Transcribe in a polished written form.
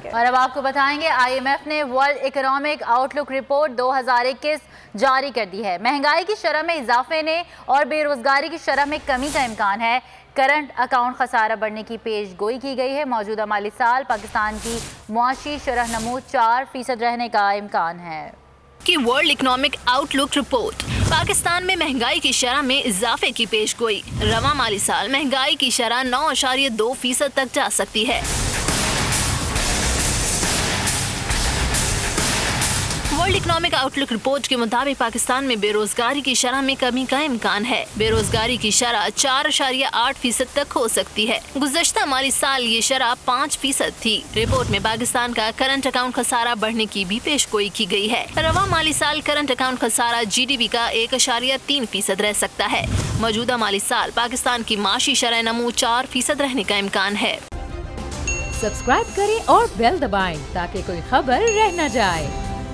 जाएंगे। और अब आपको बताएंगे IMF ने वर्ल्ड इकोनॉमिक आउटलुक रिपोर्ट 2021 जारी कर दी है। महंगाई की शरह में इजाफे ने और बेरोजगारी की शरह में कमी का इम्कान है। करंट अकाउंट खसारा बढ़ने की पेश गोई की गई है। मौजूदा माली साल पाकिस्तान की मुआशी शरह नमू 4% रहने का इम्कान है। की world economic outlook report Pakistan में महंगाई की शरह में इजाफे की पेश गोई। रवा माली साल महंगाई की शरह 9.2% तक जा सकती है। वर्ल्ड इकोनॉमिक आउटलुक रिपोर्ट के मुताबिक पाकिस्तान में बेरोजगारी की शरह में कमी का इम्कान है। बेरोजगारी की शरह 4.8% तक हो सकती है। गुज़श्ता माली साल ये शरह 5% थी। रिपोर्ट में पाकिस्तान का करंट अकाउंट खसारा बढ़ने की भी पेशगोई की गई है। रवा माली साल करंट अकाउंट खसारा GDP का 1.3% रह सकता है। मौजूदा माली साल पाकिस्तान की माशी शरह नमू 4% रहने का इम्कान है। सब्सक्राइब करें और बेल दबाएं ताकि कोई खबर रह न जाए।